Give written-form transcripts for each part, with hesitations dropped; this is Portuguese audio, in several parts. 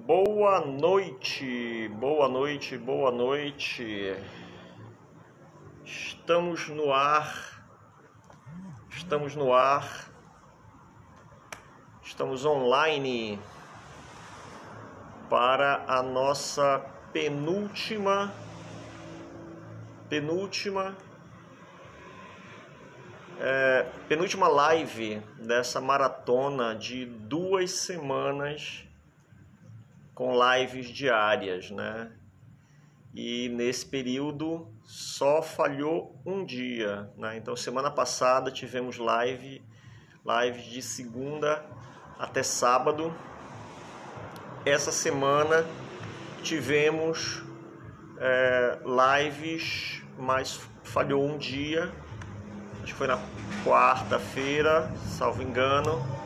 Boa noite, boa noite, boa noite. Estamos no ar, estamos online para a nossa penúltima live dessa maratona de 2 semanas com lives diárias, né? E nesse período só falhou um dia, né? Então semana passada tivemos lives de segunda até sábado. Essa semana tivemos lives, mas falhou um dia. Acho que foi na quarta-feira, salvo engano.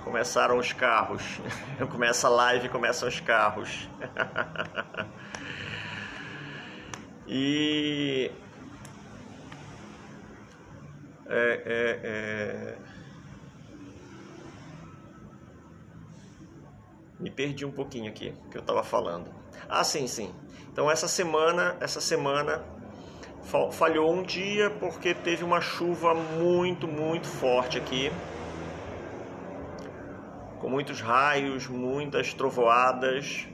Começaram os carros. Começa a live e começam os carros. E me perdi um pouquinho aqui que eu estava falando. Ah, sim. Então essa semana falhou um dia porque teve uma chuva muito forte aqui, com muitos raios, muitas trovoadas.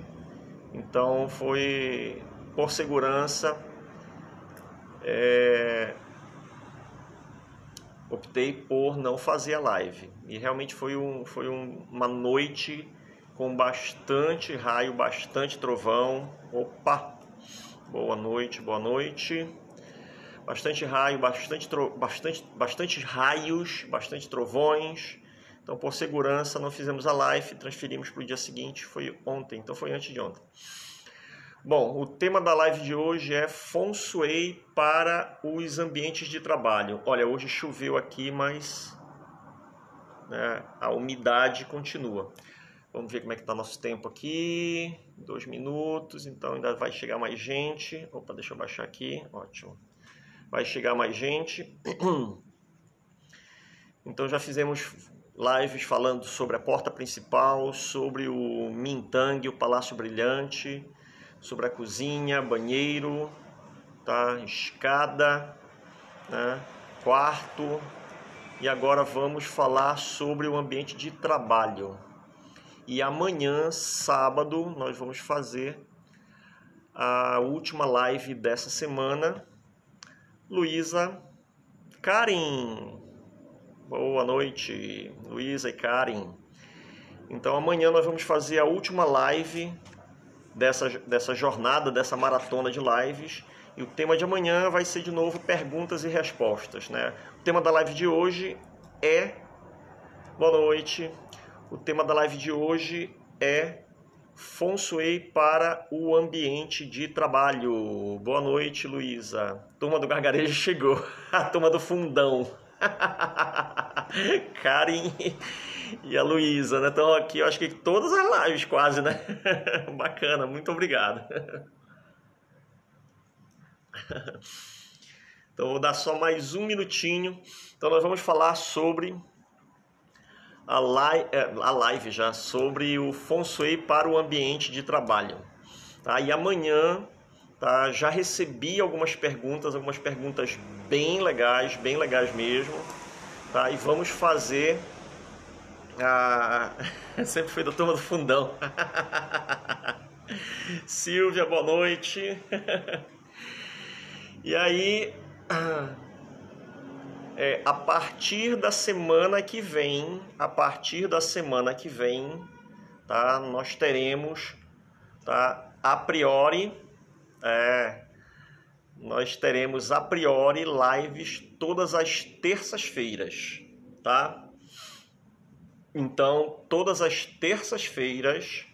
Então foi, por segurança, optei por não fazer a live. E realmente foi uma noite com bastante raio, bastante trovão. Opa! Boa noite. Bastante raio, bastante raios, bastante trovões. Então, por segurança, não fizemos a live, transferimos para o dia seguinte, foi ontem, então foi antes de ontem. Bom, o tema da live de hoje é Feng Shui para os ambientes de trabalho. Olha, hoje choveu aqui, mas né, a umidade continua. Vamos ver como é que está nosso tempo aqui. 2 minutos, então ainda vai chegar mais gente. Opa, deixa eu baixar aqui, ótimo. Vai chegar mais gente. Então já fizemos lives falando sobre a porta principal, sobre o Mintang, o Palácio Brilhante, sobre a cozinha, banheiro, tá? Escada, né? Quarto. E agora vamos falar sobre o ambiente de trabalho. E amanhã, sábado, nós vamos fazer a última live dessa semana. Luísa, Karen. Boa noite, Luísa e Karen. Então amanhã nós vamos fazer a última live dessa jornada, dessa maratona de lives. E o tema de amanhã vai ser de novo perguntas e respostas, né? O tema da live de hoje é... Boa noite. O tema da live de hoje é Feng Shui para o ambiente de trabalho. Boa noite, Luísa. Turma do Gargarejo chegou. A turma do fundão. Karen e a Luísa, né? Estão aqui, eu acho que todas as lives quase, né? Bacana, muito obrigado. Então vou dar só mais um minutinho. Então nós vamos falar sobre a live já, sobre o Feng Shui para o ambiente de trabalho, tá? E amanhã, tá, já recebi algumas perguntas bem legais mesmo, tá? E vamos fazer sempre foi da turma do fundão. Silvia, boa noite. E aí, a partir da semana que vem, tá, nós teremos, tá, a priori, lives todas as terças-feiras, tá? Então, todas as terças-feiras,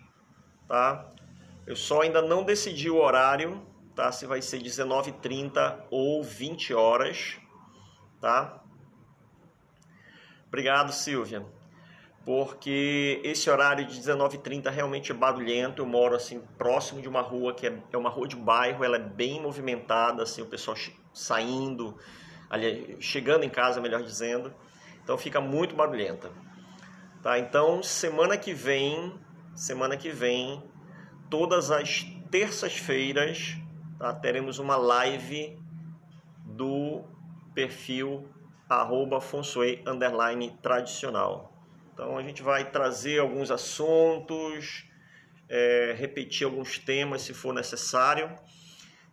tá? Eu só ainda não decidi o horário, tá? Se vai ser 19h30 ou 20 horas, tá? Obrigado, Silvia. Porque esse horário de 19h30 realmente é barulhento. Eu moro assim próximo de uma rua que é uma rua de bairro, ela é bem movimentada, assim, o pessoal saindo, chegando em casa, melhor dizendo. Então fica muito barulhenta. Tá? Então semana que vem, todas as terças-feiras, tá? Teremos uma live do perfil @Feng Shui_tradicional. Então a gente vai trazer alguns assuntos, repetir alguns temas se for necessário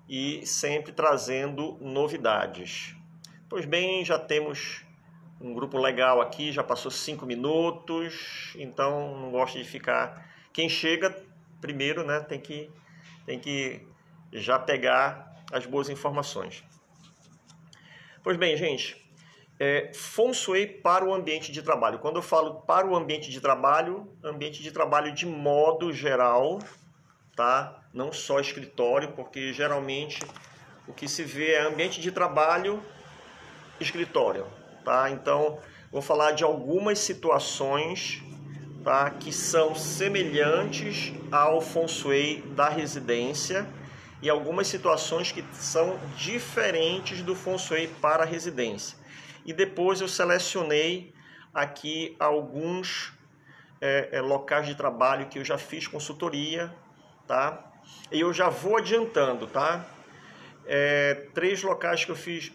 e sempre trazendo novidades. Pois bem, já temos um grupo legal aqui, já passou 5 minutos, então não gosto de ficar... Quem chega primeiro, né, tem que já pegar as boas informações. Pois bem, gente, Feng Shui para o ambiente de trabalho. Quando eu falo para o ambiente de trabalho de modo geral, tá? Não só escritório, porque geralmente o que se vê é ambiente de trabalho, escritório, tá? Então, vou falar de algumas situações, tá, que são semelhantes ao Feng Shui da residência e algumas situações que são diferentes do Feng Shui para a residência. E depois eu selecionei aqui alguns locais de trabalho que eu já fiz consultoria, tá? E eu já vou adiantando, tá? 3 locais que eu fiz,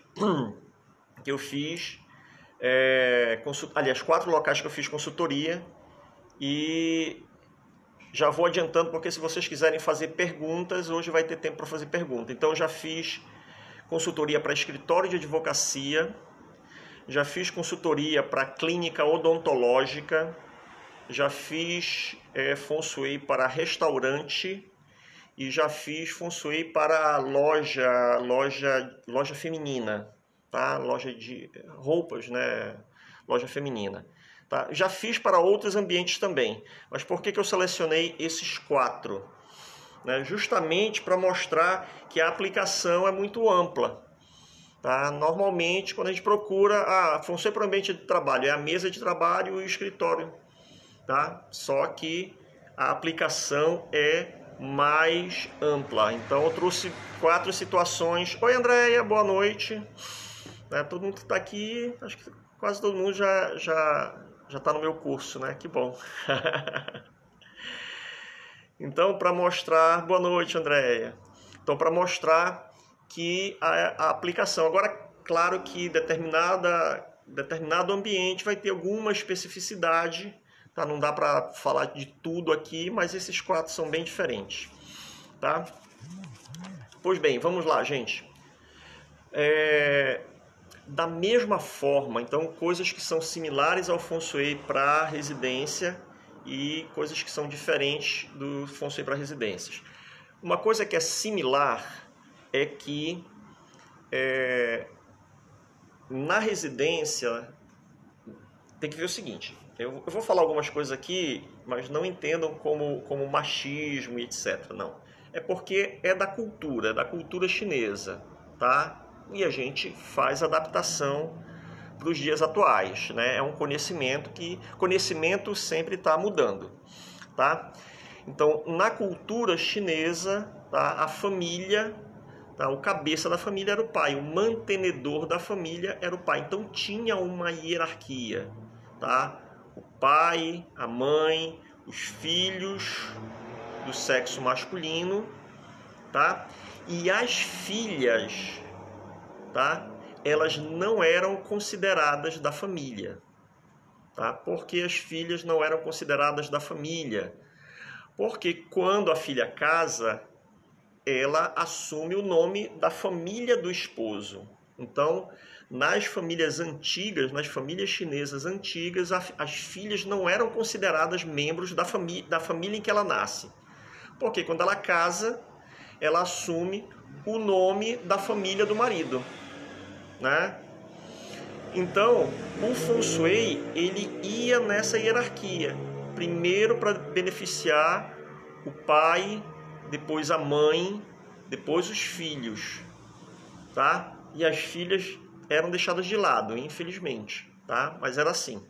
aliás, 4 locais que eu fiz consultoria, e já vou adiantando porque se vocês quiserem fazer perguntas, hoje vai ter tempo para fazer pergunta. Então eu já fiz consultoria para escritório de advocacia, já fiz consultoria para clínica odontológica, já fiz Feng Shui para restaurante e já fiz Feng Shui para loja feminina, tá? Loja de roupas, né? Loja feminina. Tá? Já fiz para outros ambientes também, mas por que eu selecionei esses 4? Né? Justamente para mostrar que a aplicação é muito ampla. Tá? Normalmente, quando a gente procura, Feng Shui para o ambiente de trabalho, é a mesa de trabalho e o escritório. Tá? Só que a aplicação é mais ampla. Então eu trouxe 4 situações. Oi, Andréia, boa noite. Todo mundo que está aqui, acho que quase todo mundo já está no meu curso, né? Que bom. Então, para mostrar... Boa noite, Andréia. Então, para mostrar que a aplicação... Agora, claro que determinado ambiente vai ter alguma especificidade, tá? Não dá para falar de tudo aqui, mas esses 4 são bem diferentes, tá? Pois bem, vamos lá, gente. Da mesma forma, então, coisas que são similares ao Feng Shui para residência e coisas que são diferentes do Feng Shui para residências. Uma coisa que é similar é que na residência tem que ver o seguinte, eu vou falar algumas coisas aqui, mas não entendam como machismo e etc. Não. É porque é da cultura chinesa, tá? E a gente faz adaptação para os dias atuais, né? É um conhecimento sempre está mudando, tá? Então, na cultura chinesa, tá, a família, tá, o cabeça da família era o pai, o mantenedor da família era o pai. Então, tinha uma hierarquia, tá? O pai, a mãe, os filhos do sexo masculino, tá? E as filhas, tá? Elas não eram consideradas da família, tá? Por que as filhas não eram consideradas da família? Porque quando a filha casa, ela assume o nome da família do esposo. Então, nas famílias antigas, nas famílias chinesas antigas, as filhas não eram consideradas membros da família em que ela nasce. Porque quando ela casa, ela assume o nome da família do marido, né? Então, o Feng Shui, ele ia nessa hierarquia. Primeiro para beneficiar o pai, depois a mãe, depois os filhos, tá? E as filhas eram deixadas de lado, infelizmente, tá? Mas era assim,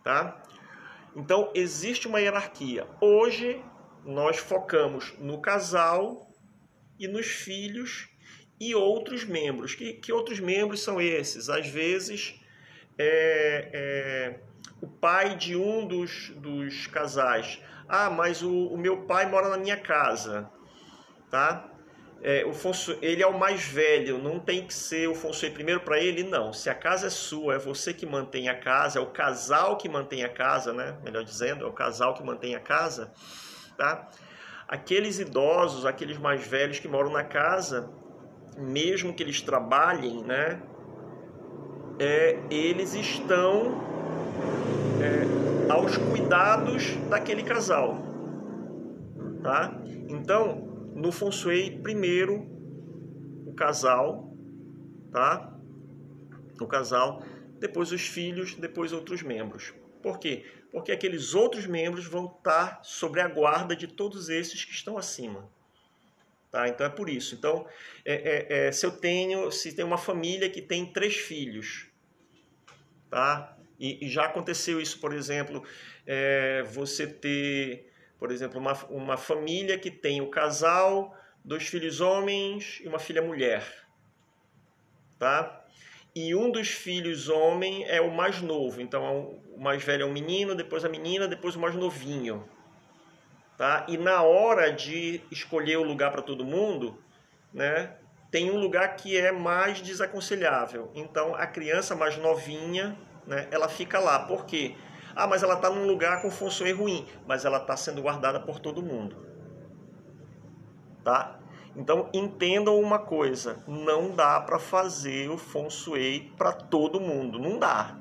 tá? Então, existe uma hierarquia. Hoje, nós focamos no casal e nos filhos e outros membros. Que outros membros são esses? Às vezes, o pai de um dos casais. Ah, mas o meu pai mora na minha casa, tá? Ele é o mais velho, não tem que ser o feng shui primeiro para ele, não. Se a casa é sua, é você que mantém a casa, é o casal que mantém a casa, né? Melhor dizendo, é o casal que mantém a casa, tá? Aqueles idosos, aqueles mais velhos que moram na casa, mesmo que eles trabalhem, né? Eles estão aos cuidados daquele casal, tá? Então, no feng shui, primeiro o casal, tá? O casal, depois os filhos, depois outros membros. Por quê? Porque aqueles outros membros vão estar sobre a guarda de todos esses que estão acima. Tá? Então é por isso. Então, se tem uma família que tem 3 filhos, tá? E já aconteceu isso, por exemplo, você ter, por exemplo, uma família que tem o casal, 2 filhos homens e uma filha mulher, tá? E um dos filhos homem é o mais novo, então o mais velho é um menino, depois a menina, depois o mais novinho, tá? E na hora de escolher o lugar para todo mundo, né, tem um lugar que é mais desaconselhável. Então a criança mais novinha, né, ela fica lá. Por quê? Ah, mas ela está num lugar com feng shui ruim, mas ela está sendo guardada por todo mundo, tá? Então entendam uma coisa, não dá para fazer o feng shui para todo mundo, não dá,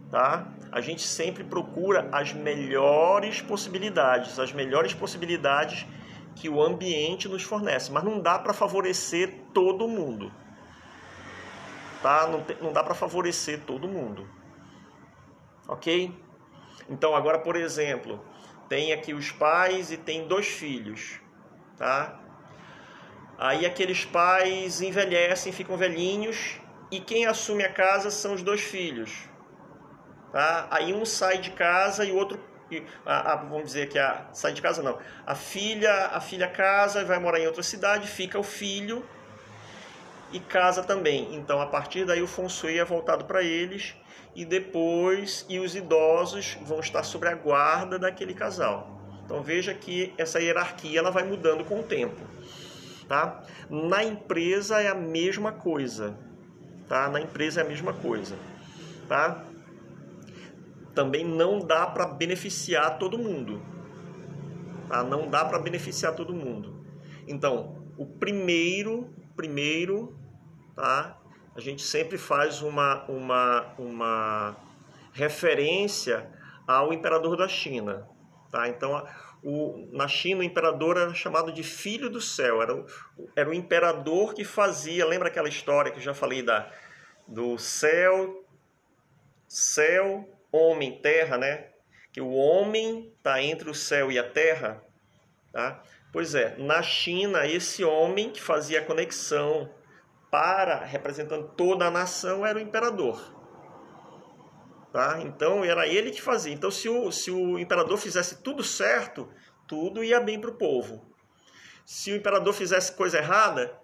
tá? A gente sempre procura as melhores possibilidades que o ambiente nos fornece, mas não dá para favorecer todo mundo, tá? Não dá para favorecer todo mundo, ok? Então agora, por exemplo, tem aqui os pais e tem 2 filhos, tá? Aí aqueles pais envelhecem, ficam velhinhos, e quem assume a casa são os 2 filhos, tá? Aí um sai de casa e o outro, vamos dizer que sai de casa não, a filha casa e vai morar em outra cidade, fica o filho e casa também. Então a partir daí o feng shui é voltado para eles, e depois os idosos vão estar sob a guarda daquele casal. Então veja que essa hierarquia ela vai mudando com o tempo, tá? Na empresa é a mesma coisa, tá? Na empresa é a mesma coisa, tá? Também não dá para beneficiar todo mundo, tá? Não dá para beneficiar todo mundo. Então, o primeiro, tá? A gente sempre faz uma referência ao imperador da China, tá? Então, na China, o imperador era chamado de Filho do Céu, era o imperador que fazia, lembra aquela história que eu já falei do céu, homem, terra, né? Que o homem está entre o céu e a terra, tá? Pois é, na China, esse homem que fazia a conexão representando toda a nação, era o imperador, tá? Então era ele que fazia. Então se o imperador fizesse tudo certo, tudo ia bem para o povo. Se o imperador fizesse coisa errada,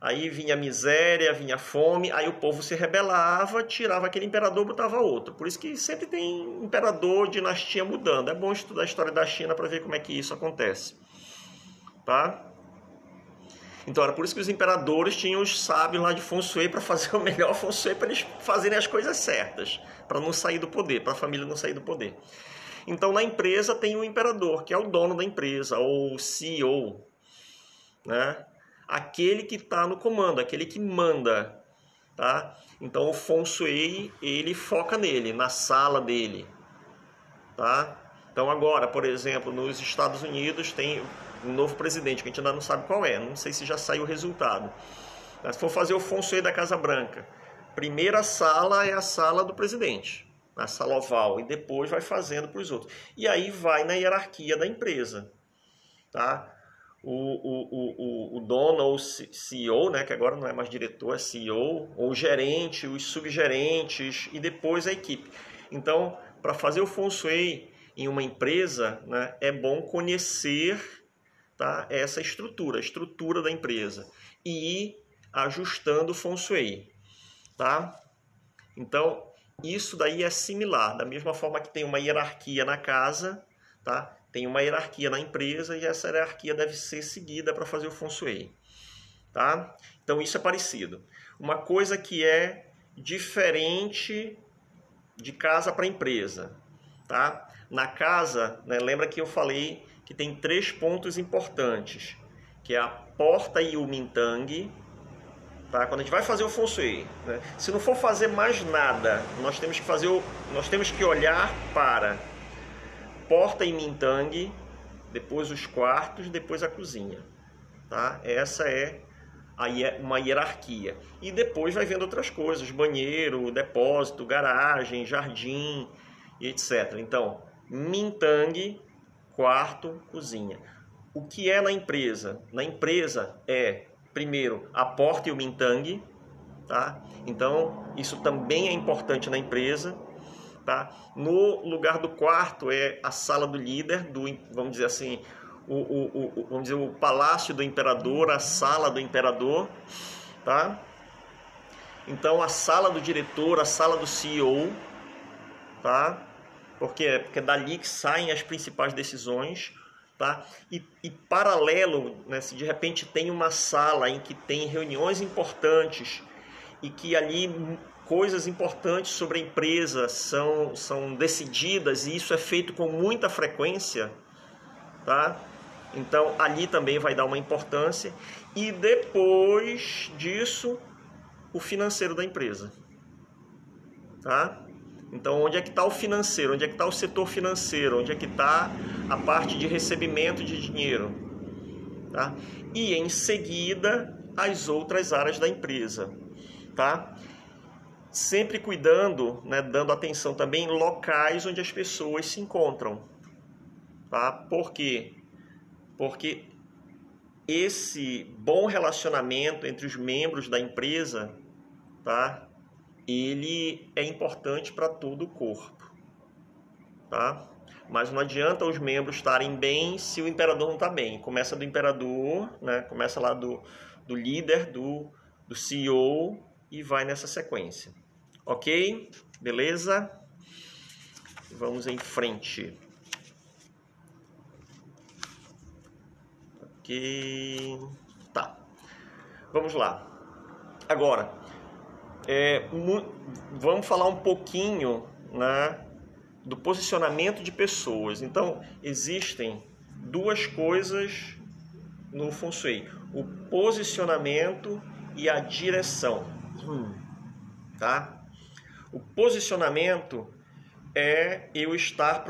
aí vinha miséria, vinha fome, aí o povo se rebelava, tirava aquele imperador, botava outro. Por isso que sempre tem imperador, dinastia mudando. É bom estudar a história da China para ver como é que isso acontece, tá? Então era por isso que os imperadores tinham os sábios lá de feng shui para fazer o melhor feng shui, para eles fazerem as coisas certas, para não sair do poder, para a família não sair do poder. Então na empresa tem o imperador, que é o dono da empresa, ou CEO, né? Aquele que está no comando, aquele que manda, tá? Então o feng shui, ele foca nele, na sala dele, tá? Então agora, por exemplo, nos Estados Unidos tem um novo presidente, que a gente ainda não sabe qual é, não sei se já saiu o resultado. Mas se for fazer o feng shui da Casa Branca, primeira sala é a sala do presidente, a sala oval, e depois vai fazendo para os outros. E aí vai na hierarquia da empresa, tá? O dono ou CEO, né, que agora não é mais diretor, é CEO, ou gerente, os subgerentes e depois a equipe. Então, para fazer o feng shui em uma empresa, né, é bom conhecer, tá, essa estrutura, a estrutura da empresa, e ir ajustando o feng shui, tá? Então, isso daí é similar, da mesma forma que tem uma hierarquia na casa, tá? Tem uma hierarquia na empresa e essa hierarquia deve ser seguida para fazer o Feng Shui, tá? Então isso é parecido. Uma coisa que é diferente de casa para empresa, tá? Na casa, né, lembra que eu falei que tem 3 pontos importantes, que é a porta e o Mintang, tá? Quando a gente vai fazer o Feng Shui, né? Se não for fazer mais nada, nós temos que olhar para porta e Mintang, depois os quartos, depois a cozinha, tá? Essa é uma hierarquia. E depois vai vendo outras coisas, banheiro, depósito, garagem, jardim, e etc. Então, Mintang, quarto, cozinha. O que é na empresa? Na empresa é, primeiro, a porta e o Mintang, tá? Então, isso também é importante na empresa, tá? No lugar do quarto é a sala do líder, vamos dizer assim, o palácio do imperador, a sala do imperador, tá? Então, a sala do diretor, a sala do CEO, tá? Porque é dali que saem as principais decisões, tá? E paralelo, né, se de repente tem uma sala em que tem reuniões importantes e que ali coisas importantes sobre a empresa são decididas e isso é feito com muita frequência, tá? Então ali também vai dar uma importância. E depois disso, o financeiro da empresa, tá? Então onde é que está o financeiro? Onde é que está o setor financeiro? Onde é que está a parte de recebimento de dinheiro, tá? E em seguida as outras áreas da empresa, tá? Sempre cuidando, né, dando atenção também em locais onde as pessoas se encontram, tá? Por quê? Porque esse bom relacionamento entre os membros da empresa, tá? Ele é importante para todo o corpo, tá? Mas não adianta os membros estarem bem se o imperador não está bem. Começa do imperador, né? Começa lá do líder, do CEO e vai nessa sequência. Ok? Beleza? Vamos em frente. Ok. Tá. Vamos lá. Agora, vamos falar um pouquinho, né, do posicionamento de pessoas. Então, existem 2 coisas no Feng Shui: o posicionamento e a direção. Tá? O posicionamento é eu estar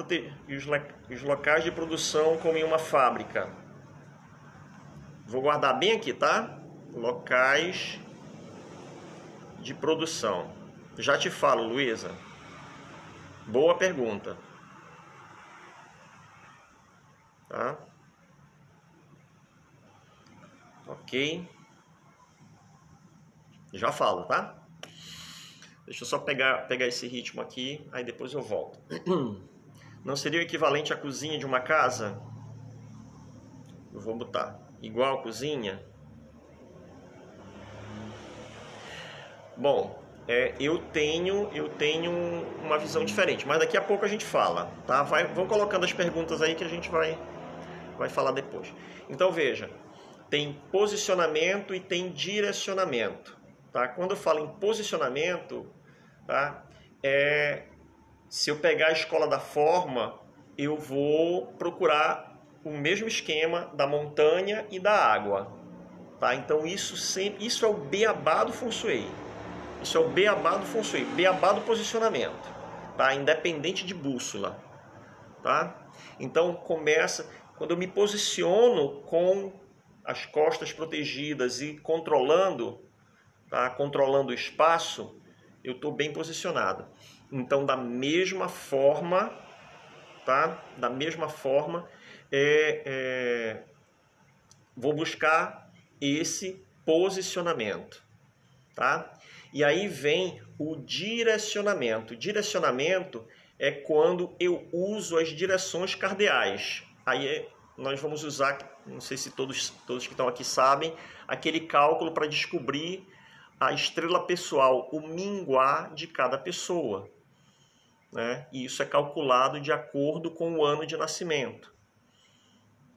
os locais de produção como em uma fábrica. Vou guardar bem aqui, tá? Locais de produção. Já te falo, Luísa. Boa pergunta. Tá? Ok. Já falo, tá? Deixa eu só pegar esse ritmo aqui, aí depois eu volto. Não seria o equivalente à cozinha de uma casa? Eu vou botar igual a cozinha. Bom, eu tenho uma visão diferente, mas daqui a pouco a gente fala, tá? Vão colocando as perguntas aí que a gente vai falar depois. Então veja, tem posicionamento e tem direcionamento, tá? Quando eu falo em posicionamento, tá? Se eu pegar a escola da forma, eu vou procurar o mesmo esquema da montanha e da água, tá? Então isso é o beabá do Feng Shui. Isso é o beabá do Feng Shui, beabá do posicionamento, tá? Independente de bússola, tá? Então quando eu me posiciono com as costas protegidas e controlando, tá? Controlando o espaço, eu estou bem posicionado. Então, da mesma forma, tá? Da mesma forma, vou buscar esse posicionamento, tá? E aí vem o direcionamento. Direcionamento é quando eu uso as direções cardeais. Aí nós vamos usar, não sei se todos que estão aqui sabem, aquele cálculo para descobrir a estrela pessoal, o minguá de cada pessoa, né? E isso é calculado de acordo com o ano de nascimento,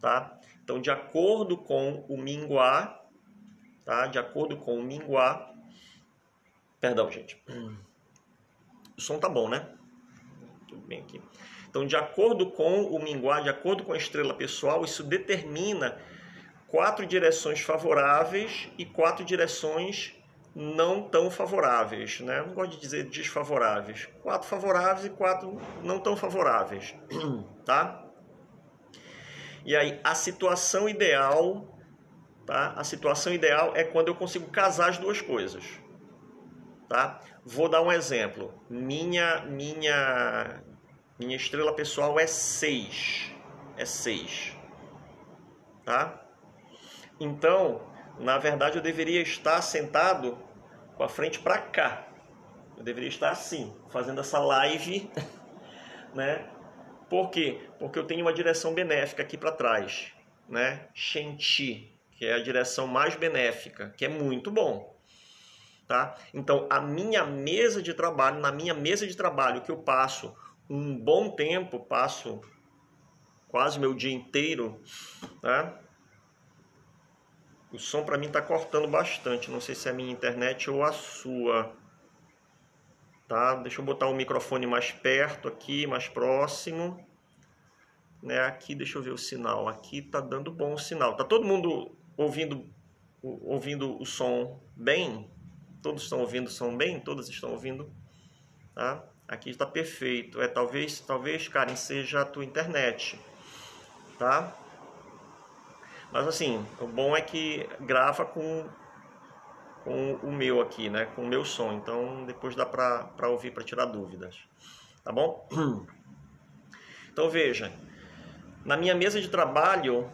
tá? Então, de acordo com o Minguá, tá? De acordo com o Minguá, perdão, gente. O som tá bom, né? Tudo bem aqui. Então, de acordo com o Minguá, de acordo com a estrela pessoal, isso determina 4 direções favoráveis e 4 direções não tão favoráveis, né? Não gosto de dizer desfavoráveis. 4 favoráveis e 4 não tão favoráveis, tá? E aí, a situação ideal, tá? A situação ideal é quando eu consigo casar as duas coisas, tá? Vou dar um exemplo. Minha estrela pessoal é 6. É 6. Tá? Então, na verdade, eu deveria estar sentado com a frente para cá. Eu deveria estar assim, fazendo essa live, né? Por quê? Porque eu tenho uma direção benéfica aqui para trás, né? Shenchi, que é a direção mais benéfica, que é muito bom. Tá? Então, a minha mesa de trabalho, na minha mesa de trabalho, que eu passo um bom tempo, passo quase o meu dia inteiro, tá? O som para mim está cortando bastante, não sei se é a minha internet ou a sua. Tá? Deixa eu botar o microfone mais perto aqui, mais próximo. Né? Aqui, deixa eu ver o sinal. Aqui tá dando bom o sinal. Tá todo mundo ouvindo o som bem? Todos estão ouvindo o som bem? Todos estão ouvindo? Tá? Aqui está perfeito. Talvez, Karen, seja a tua internet. Tá? Mas assim, o bom é que grava com o meu aqui, né? Com o meu som. Então depois dá para ouvir, para tirar dúvidas. Tá bom? Então veja, na minha mesa de trabalho,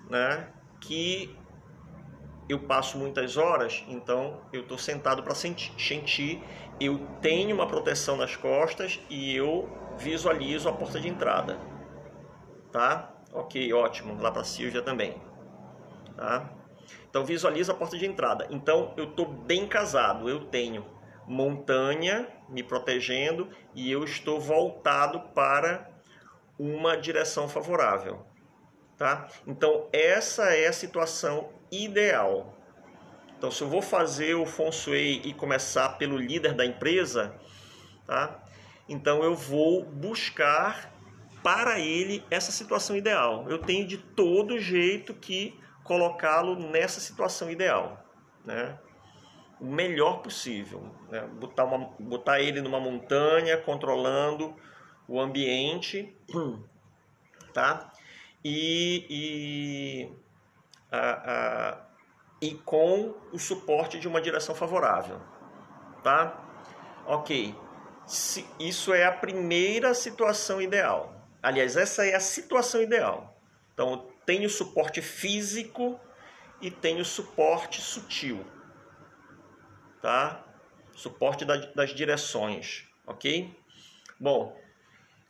né? Que eu passo muitas horas, então eu estou sentado para sentir, eu tenho uma proteção nas costas e eu visualizo a porta de entrada, tá? Ok, ótimo, lá para a Silvia também, tá? Então visualizo a porta de entrada, então eu estou bem casado, eu tenho montanha me protegendo e eu estou voltado para uma direção favorável, tá? Então essa é a situação ideal. Então, se eu vou fazer o Feng Shui e começar pelo líder da empresa, tá? Então eu vou buscar para ele essa situação ideal. Eu tenho de todo jeito que colocá-lo nessa situação ideal, né? O melhor possível, né? Botar ele numa montanha, controlando o ambiente, tá? E com o suporte de uma direção favorável, tá? Ok, isso é a primeira situação ideal. Aliás, essa é a situação ideal. Então, eu tenho suporte físico e tenho suporte sutil, tá? Suporte das direções, ok? Bom,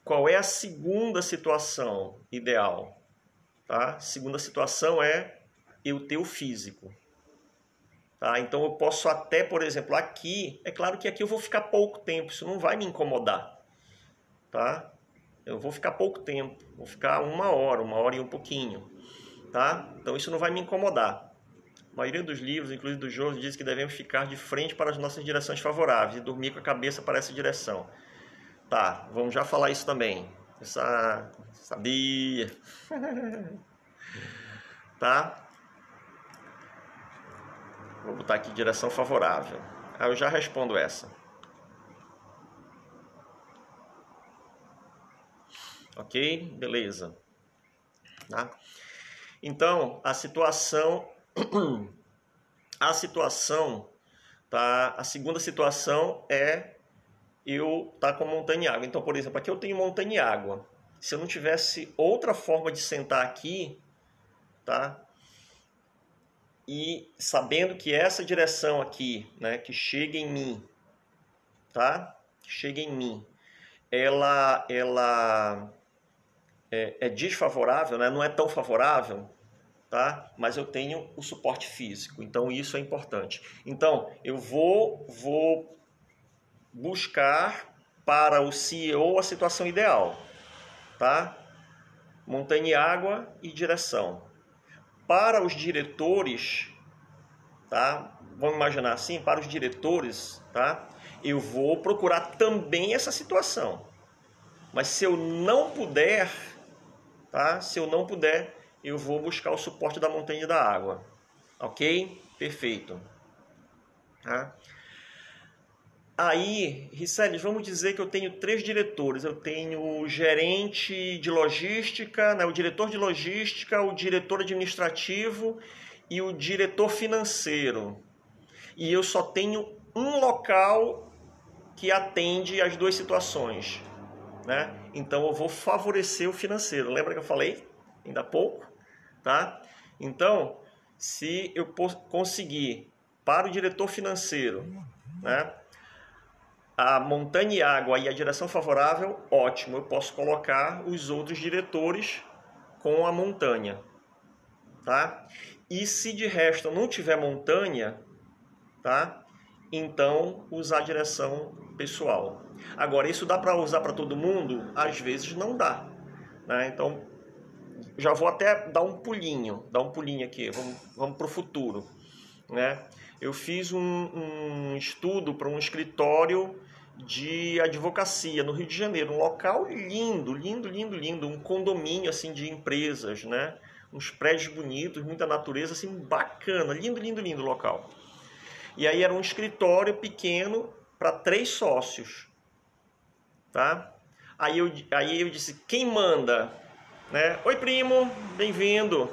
qual é a segunda situação ideal? Tá? A segunda situação é eu ter o físico. Tá? Então eu posso até, por exemplo, aqui, é claro que aqui eu vou ficar pouco tempo, isso não vai me incomodar. Tá? Eu vou ficar pouco tempo, vou ficar uma hora e um pouquinho. Tá? Então isso não vai me incomodar. A maioria dos livros, inclusive do Joseph, diz que devemos ficar de frente para as nossas direções favoráveis e dormir com a cabeça para essa direção. Tá, vamos já falar isso também. Sabia. Tá? Vou botar aqui direção favorável. Aí eu já respondo essa. Ok? Beleza. Tá? Então, a situação, tá? A segunda situação é eu estar com montanha e água. Então, por exemplo, aqui eu tenho montanha e água. Se eu não tivesse outra forma de sentar aqui, tá? E sabendo que essa direção aqui, né, que chega em mim, tá? Chega em mim, ela é desfavorável, né? Não é tão favorável, tá? Mas eu tenho o suporte físico, então isso é importante. Então eu vou buscar para o CEO a situação ideal, tá? Montanha e água e direção. Para os diretores, tá? Vamos imaginar assim, para os diretores, tá? Eu vou procurar também essa situação. Mas se eu não puder, tá? Se eu não puder, eu vou buscar o suporte da montanha e da água. Ok? Perfeito. Tá? Aí, Riceles, vamos dizer que eu tenho 3 diretores. Eu tenho o gerente de logística, né, o diretor de logística, o diretor administrativo e o diretor financeiro. E eu só tenho um local que atende as 2 situações, né? Então eu vou favorecer o financeiro. Lembra que eu falei ainda há pouco? Tá? Então, se eu conseguir para o diretor financeiro, né, a montanha e água e a direção favorável, ótimo, eu posso colocar os outros diretores com a montanha, tá? E se de resto não tiver montanha, tá? Então usar a direção pessoal. Agora, isso dá para usar para todo mundo? Às vezes não dá, né? Então já vou até dar um pulinho aqui, vamos para o futuro, né? Eu fiz um estudo para um escritório de advocacia no Rio de Janeiro, um local lindo, lindo, lindo, lindo, um condomínio assim de empresas, né? Uns prédios bonitos, muita natureza, assim, bacana, lindo, lindo, lindo local. E aí era um escritório pequeno para 3 sócios, tá? Aí eu disse, quem manda? Né? Oi, primo, bem-vindo.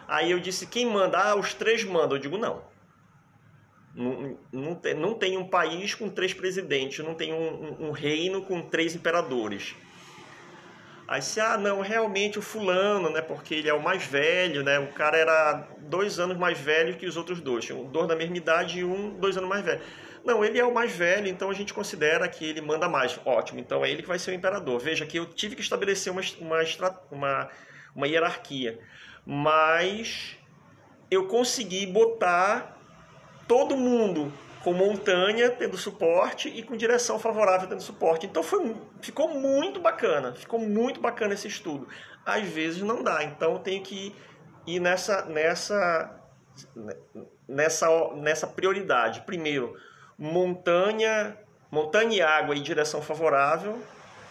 Aí eu disse, quem manda? Ah, os 3 mandam. Eu digo, não. Não tem um país com 3 presidentes, não tem um reino com 3 imperadores. Aí disse, ah, não, realmente o fulano, né? Porque ele é o mais velho, né? O cara era 2 anos mais velho que os outros 2. Tinha 2 da mesma idade e 2 anos mais velho. Não, ele é o mais velho, então a gente considera que ele manda mais. Ótimo, então é ele que vai ser o imperador. Veja que eu tive que estabelecer uma hierarquia. Mas eu consegui botar todo mundo com montanha tendo suporte e com direção favorável tendo suporte. Então ficou muito bacana esse estudo. Às vezes não dá, então eu tenho que ir nessa prioridade. Primeiro, montanha e água e direção favorável.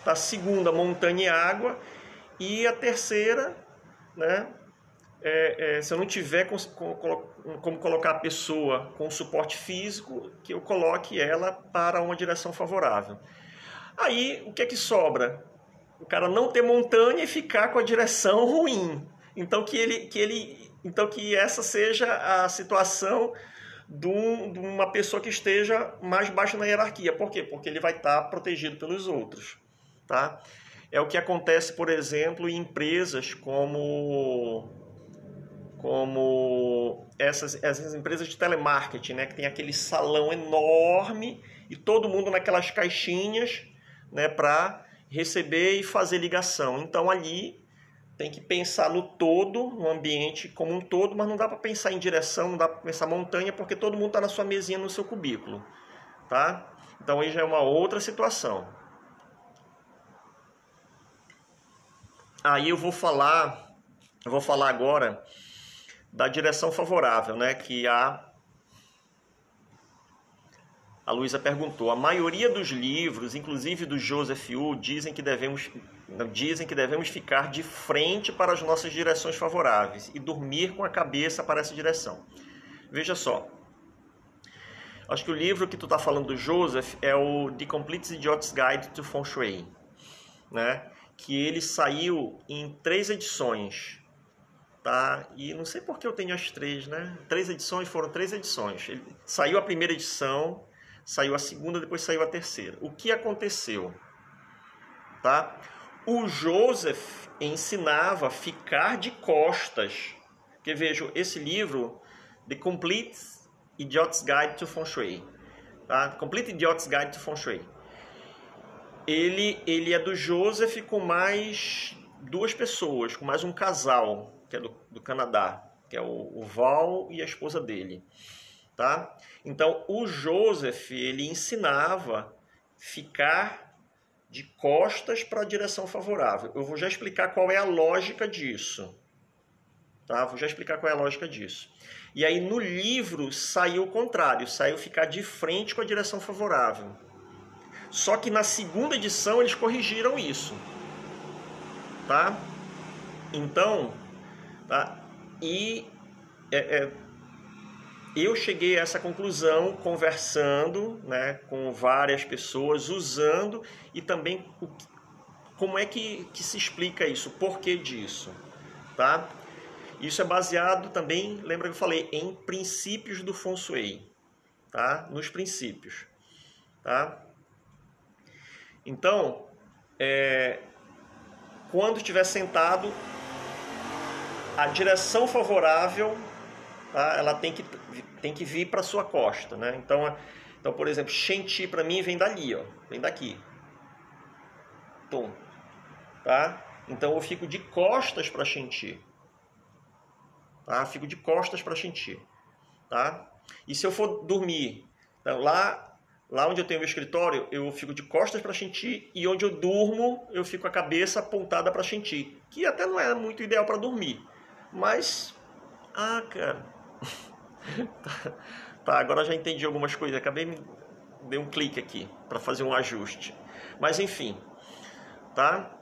A segunda, montanha e água. E a terceira, né? Se eu não tiver como colocar a pessoa com suporte físico, que eu coloque ela para uma direção favorável. Aí, o que é que sobra? O cara não ter montanha e ficar com a direção ruim. Então, que essa seja a situação de uma pessoa que esteja mais baixa na hierarquia. Por quê? Porque ele vai estar protegido pelos outros, tá? É o que acontece, por exemplo, em empresas como essas empresas de telemarketing, né, que tem aquele salão enorme e todo mundo naquelas caixinhas, né, para receber e fazer ligação. Então ali tem que pensar no todo, no ambiente como um todo, mas não dá para pensar em direção, não dá para pensar montanha, porque todo mundo está na sua mesinha, no seu cubículo, tá? Então aí já é uma outra situação. Aí eu vou falar agora da direção favorável, né? Que a Luísa perguntou. A maioria dos livros, inclusive do Joseph Yu, dizem que devemos ficar de frente para as nossas direções favoráveis e dormir com a cabeça para essa direção. Veja só. Acho que o livro que tu está falando do Joseph é o The Complete Idiot's Guide to Feng Shui, né? Que ele saiu em 3 edições. Tá? E não sei por que eu tenho as 3, né? 3 edições, foram 3 edições. Saiu a primeira edição, saiu a segunda, depois saiu a terceira. O que aconteceu? Tá? O Joseph ensinava a ficar de costas. Porque veja, esse livro, The Complete Idiot's Guide to Feng Shui. Tá? Complete Idiot's Guide to Feng Shui. Ele é do Joseph com mais 2 pessoas, com mais um casal, que é do Canadá, que é o Val e a esposa dele, tá? Então, o Joseph, ele ensinava ficar de costas para a direção favorável. Eu vou já explicar qual é a lógica disso. Tá? Vou já explicar qual é a lógica disso. E aí no livro saiu o contrário, saiu ficar de frente com a direção favorável. Só que na segunda edição eles corrigiram isso. Tá? Então, tá? E eu cheguei a essa conclusão conversando, né, com várias pessoas, usando, e também como é que se explica isso, o porquê disso. Tá? Isso é baseado também, lembra que eu falei, em princípios do Feng Shui. Tá? Nos princípios. Tá? Então, quando estiver sentado, a direção favorável, tá? Ela tem que vir para a sua costa, né? Então, por exemplo, Shen Qi para mim vem dali, ó, vem daqui. Tum, tá? Então eu fico de costas para Shen Qi. Tá? Fico de costas para Shen Qi, tá? E se eu for dormir, então, lá onde eu tenho o escritório, eu fico de costas para Shen Qi, e onde eu durmo, eu fico com a cabeça apontada para Shen Qi, que até não é muito ideal para dormir. Mas, cara, tá, agora já entendi algumas coisas, dei um clique aqui para fazer um ajuste. Mas enfim, tá?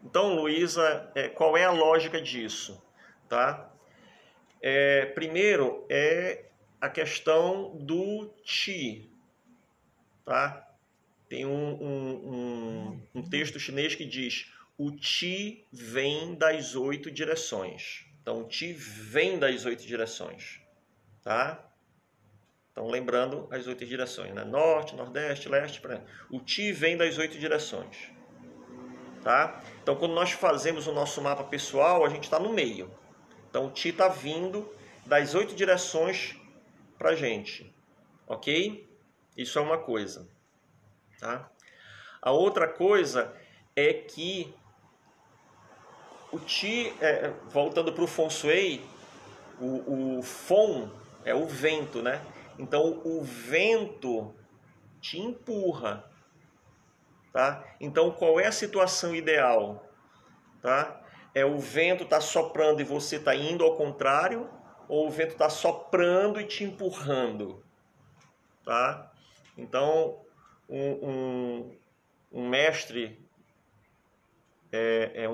Então, Luísa, qual é a lógica disso? Tá? Primeiro a questão do Qi, tá? Tem um texto chinês que diz: o Qi vem das 8 direções. Então, o Qi vem das 8 direções, tá? Então, lembrando as 8 direções, né? Norte, Nordeste, Leste, o Qi vem das 8 direções, tá? Então, quando nós fazemos o nosso mapa pessoal, a gente está no meio. Então, o Qi está vindo das 8 direções para a gente, ok? Isso é uma coisa, tá? A outra coisa é que o Qi, voltando para o Feng Shui, o Feng é o vento, né? Então, o vento te empurra, tá? Então, qual é a situação ideal, tá? O vento está soprando e você está indo ao contrário, ou o vento está soprando e te empurrando, tá? Então, um mestre,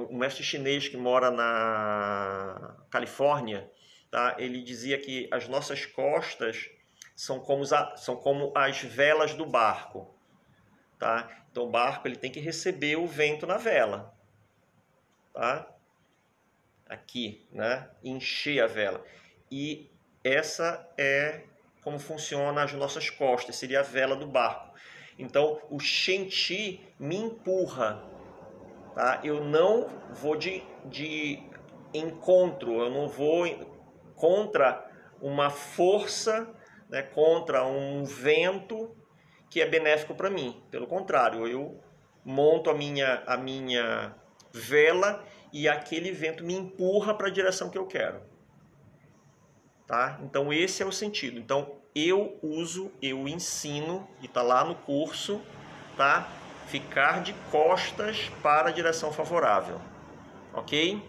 um mestre chinês que mora na Califórnia, tá? Ele dizia que as nossas costas são como as velas do barco, tá? Então, o barco ele tem que receber o vento na vela, tá? Aqui, né? Encher a vela. E essa é como funciona as nossas costas, seria a vela do barco. Então, o Shen Qi me empurra, tá? Eu não vou de encontro, eu não vou contra uma força, né? Contra um vento que é benéfico para mim. Pelo contrário, eu monto a minha vela e aquele vento me empurra para a direção que eu quero. Tá? Então esse é o sentido. Então eu ensino, e está lá no curso, tá? Ficar de costas para a direção favorável, ok?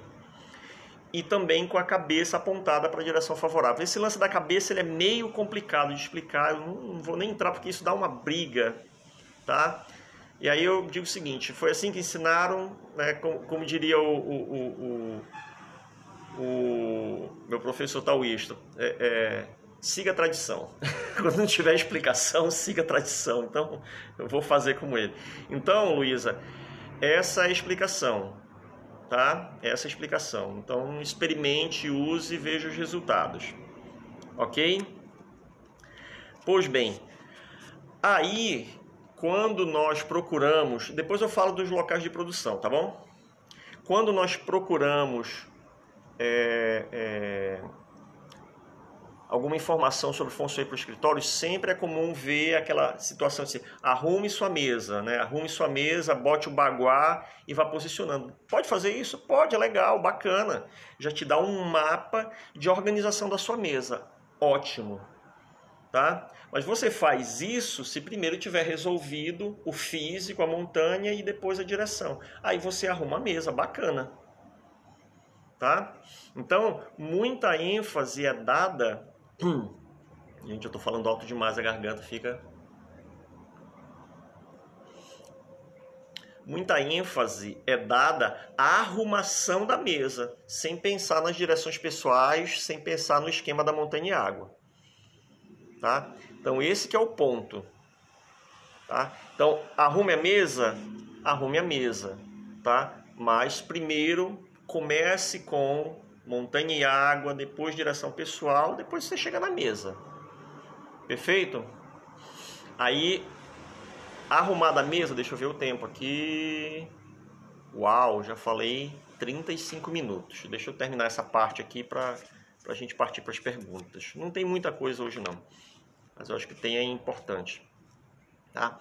E também com a cabeça apontada para a direção favorável. Esse lance da cabeça ele é meio complicado de explicar, eu não vou nem entrar porque isso dá uma briga, tá? E aí eu digo o seguinte, foi assim que ensinaram, né? Como diria o meu professor taoísta, siga a tradição. Quando não tiver explicação, siga a tradição. Então, eu vou fazer como ele. Então, Luísa, essa é a explicação, tá? Essa é a explicação. Então, experimente, use e veja os resultados. Ok? Pois bem, aí, quando nós procuramos... Depois eu falo dos locais de produção, tá bom? Quando nós procuramos... alguma informação sobre Feng Shui para o escritório, sempre é comum ver aquela situação assim, arrume sua mesa, né? Arrume sua mesa, bote o baguá e vá posicionando. Pode fazer isso? Pode, é legal, bacana. Já te dá um mapa de organização da sua mesa. Ótimo. tá? Mas você faz isso se primeiro tiver resolvido o físico, a montanha e depois a direção. Aí você arruma a mesa, bacana, tá? Então, muita ênfase é dada... Gente, eu tô falando alto demais, a garganta fica... Muita ênfase é dada à arrumação da mesa, sem pensar nas direções pessoais, sem pensar no esquema da montanha e água. Tá? Então esse que é o ponto. Tá? Então arrume a mesa, tá? Mas primeiro comece com montanha e água, depois direção pessoal, depois você chega na mesa. Perfeito? Aí, arrumada a mesa, deixa eu ver o tempo aqui. Uau, já falei 35 minutos. Deixa eu terminar essa parte aqui para a gente partir para as perguntas. Não tem muita coisa hoje não, mas eu acho que tem, é importante. Tá?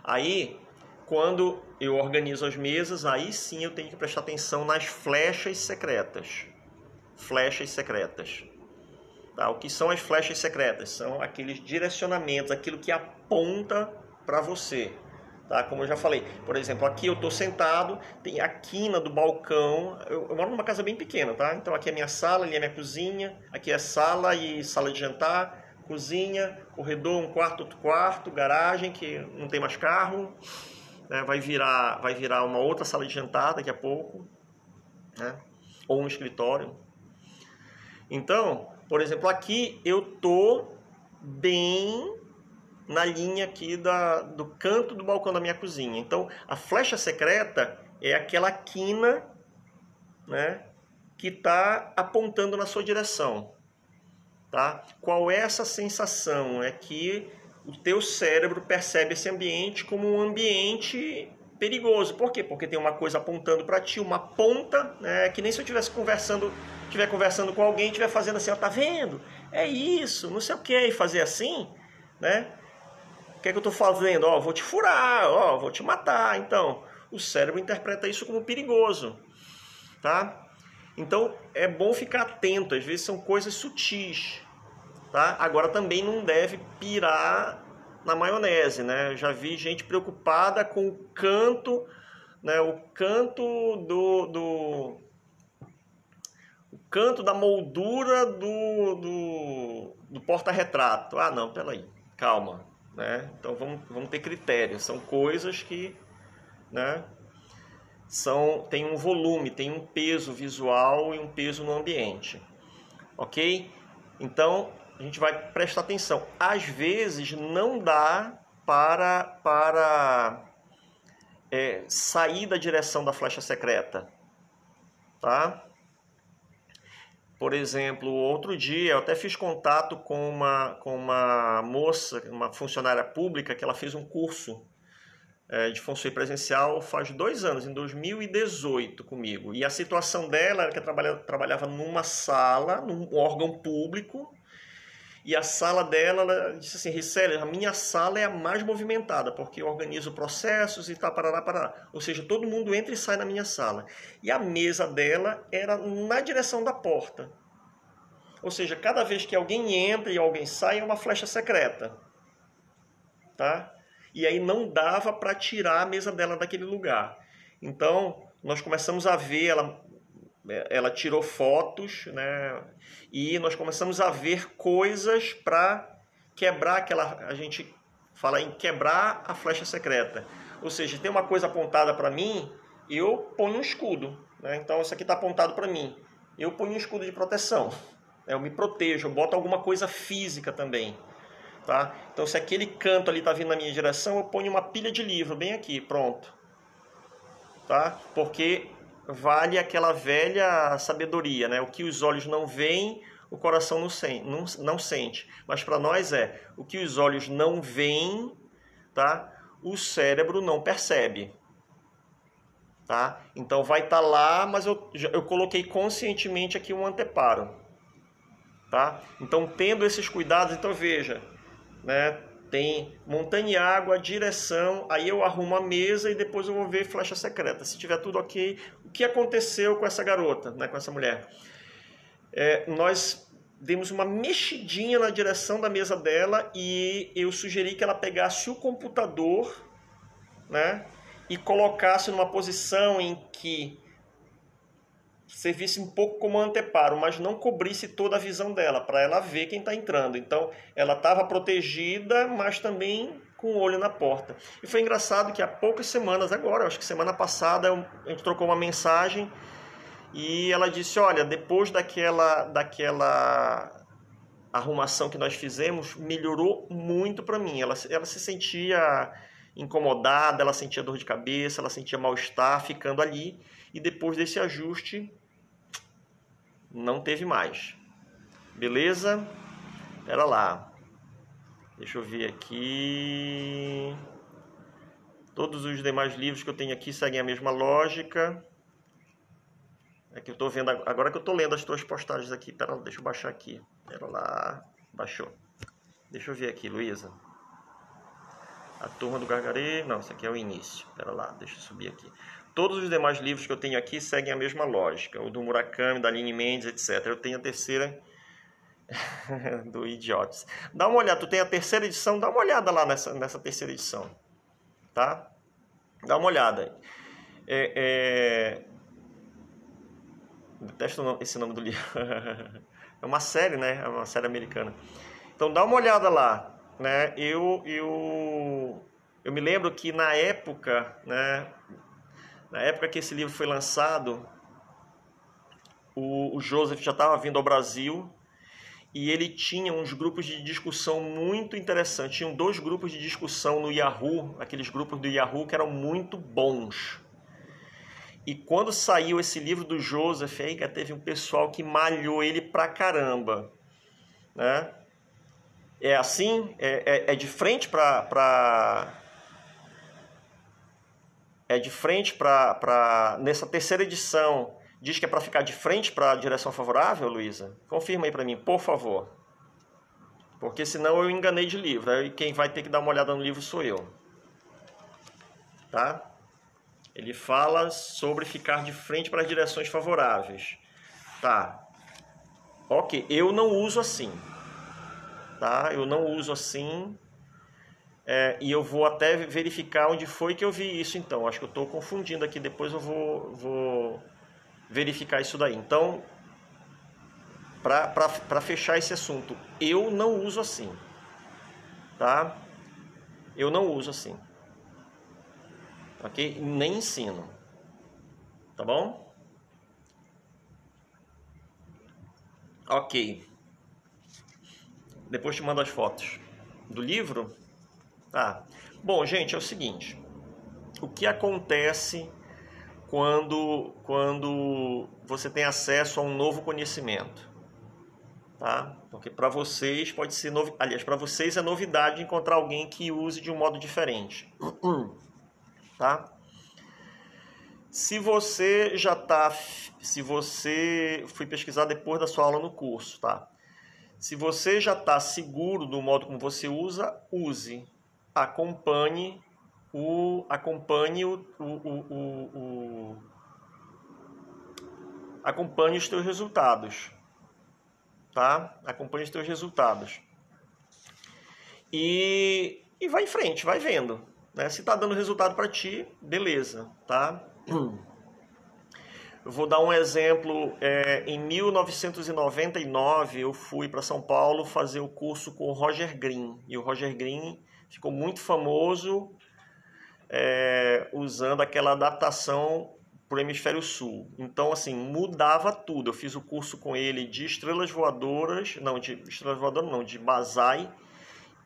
Aí, quando eu organizo as mesas, aí sim eu tenho que prestar atenção nas flechas secretas. Flechas secretas. Tá? O que são as flechas secretas? São aqueles direcionamentos, aquilo que aponta para você. Tá? Como eu já falei, por exemplo, aqui eu estou sentado, tem a quina do balcão, eu moro numa casa bem pequena, tá? Então aqui é minha sala, ali é minha cozinha, aqui é sala e sala de jantar, cozinha, corredor, um quarto, outro quarto, garagem, que não tem mais carro, né? Vai virar uma outra sala de jantar daqui a pouco, né? Ou um escritório. Então, por exemplo, aqui eu tô bem na linha aqui do canto do balcão da minha cozinha. Então, a flecha secreta é aquela quina, né, que está apontando na sua direção. Tá? Qual é essa sensação? É que o teu cérebro percebe esse ambiente como um ambiente perigoso. Por quê? Porque tem uma coisa apontando para ti, uma ponta, né, que nem se eu estiver conversando com alguém, estiver fazendo assim, ó, tá vendo? É isso, não sei o que, e fazer assim, né? O que é que eu estou fazendo? Ó, vou te furar, ó, vou te matar. Então, o cérebro interpreta isso como perigoso, tá? Então, é bom ficar atento, às vezes são coisas sutis, tá? Agora, também não deve pirar na maionese, né? Eu já vi gente preocupada com o canto, né? O canto o canto da moldura do porta-retrato. Ah, não, peraí, calma. Né? Então vamos ter critérios, são coisas que, né, tem um volume, tem um peso visual e um peso no ambiente, ok? Então a gente vai prestar atenção. Às vezes não dá para sair da direção da flecha secreta, tá? Por exemplo, outro dia eu até fiz contato com uma moça, uma funcionária pública, que ela fez um curso de Feng Shui presencial faz 2 anos, em 2018 comigo. E a situação dela era que ela trabalhava numa sala, num órgão público, e a sala dela, ela disse assim, Ricelli, a minha sala é a mais movimentada, porque eu organizo processos e tal, parará. Ou seja, todo mundo entra e sai na minha sala. E a mesa dela era na direção da porta. Ou seja, cada vez que alguém entra e alguém sai, é uma flecha secreta. Tá? E aí não dava para tirar a mesa dela daquele lugar. Então, nós começamos a ver, ela tirou fotos, né? E nós começamos a ver coisas para quebrar a gente fala em quebrar a flecha secreta. Ou seja, tem uma coisa apontada para mim, eu ponho um escudo, né? Então isso aqui está apontado para mim, eu ponho um escudo de proteção, eu me protejo, eu boto alguma coisa física também, tá? Então se aquele canto ali está vindo na minha direção, eu ponho uma pilha de livro bem aqui, pronto, tá? Porque vale aquela velha sabedoria, né? O que os olhos não veem, o coração não sente. Mas para nós o que os olhos não veem, tá? O cérebro não percebe. Tá? Então vai estar lá, mas eu coloquei conscientemente aqui um anteparo. Tá? Então tendo esses cuidados, então veja, né? Tem montanha e água, direção, aí eu arrumo a mesa e depois eu vou ver flecha secreta. Se tiver tudo ok, o que aconteceu com essa garota, né, com essa mulher? Nós demos uma mexidinha na direção da mesa dela e eu sugeri que ela pegasse o computador, né, e colocasse numa posição em que servisse um pouco como anteparo, mas não cobrisse toda a visão dela, para ela ver quem está entrando. Então, ela estava protegida, mas também com o olho na porta. E foi engraçado que há poucas semanas, agora, acho que semana passada, a gente trocou uma mensagem e ela disse, olha, depois daquela arrumação que nós fizemos, melhorou muito para mim. Ela se sentia incomodada, ela sentia dor de cabeça, ela sentia mal-estar ficando ali. E depois desse ajuste, não teve mais. Beleza? Pera lá. Deixa eu ver aqui. Todos os demais livros que eu tenho aqui seguem a mesma lógica. É que eu tô vendo agora que eu tô lendo as tuas postagens aqui. Pera lá, deixa eu baixar aqui. Pera lá. Baixou. Deixa eu ver aqui, Luísa. A Turma do Gargarejo. Não, isso aqui é o início. Pera lá, deixa eu subir aqui. Todos os demais livros que eu tenho aqui seguem a mesma lógica. O do Murakami, da Aline Mendes, etc. Eu tenho a terceira do Idiotes. Dá uma olhada, tu tem a terceira edição, dá uma olhada lá nessa terceira edição. Tá? Dá uma olhada. Detesto esse nome do livro. É uma série, né? É uma série americana. Então dá uma olhada lá. Né? Eu me lembro que na época, né? Na época que esse livro foi lançado, o Joseph já estava vindo ao Brasil e ele tinha uns grupos de discussão muito interessantes. Tinham 2 grupos de discussão no Yahoo, aqueles grupos do Yahoo que eram muito bons. E quando saiu esse livro do Joseph, aí teve um pessoal que malhou ele pra caramba. Né? É assim? É de frente para... É de frente para... Nessa terceira edição, diz que é para ficar de frente para a direção favorável, Luísa? Confirma aí para mim, por favor. Porque senão eu enganei de livro. Aí quem vai ter que dar uma olhada no livro sou eu. Tá? Ele fala sobre ficar de frente para as direções favoráveis. Tá. Ok, eu não uso assim. Tá? Eu não uso assim... e eu vou até verificar onde foi que eu vi isso, então. Acho que eu estou confundindo aqui, depois eu vou verificar isso daí. Então, para fechar esse assunto, eu não uso assim. Tá? Eu não uso assim. Ok? Nem ensino. Tá bom? Ok. Depois te mando as fotos do livro. Tá. Bom, gente, é o seguinte. O que acontece quando você tem acesso a um novo conhecimento? Tá? Porque para vocês pode ser aliás, para vocês é novidade encontrar alguém que use de um modo diferente. Tá? Se você fui pesquisar depois da sua aula no curso, tá? Se você já está seguro do modo como você usa, use. Acompanhe os teus resultados, tá? Acompanhe os teus resultados e vai em frente, vai vendo, né? Se está dando resultado para ti, beleza, tá? Eu vou dar um exemplo. Em 1999 eu fui para São Paulo fazer o curso com o Roger Green e o Roger Green ficou muito famoso usando aquela adaptação para o Hemisfério Sul. Então, assim, mudava tudo. Eu fiz o curso com ele de estrelas voadoras, de Banzai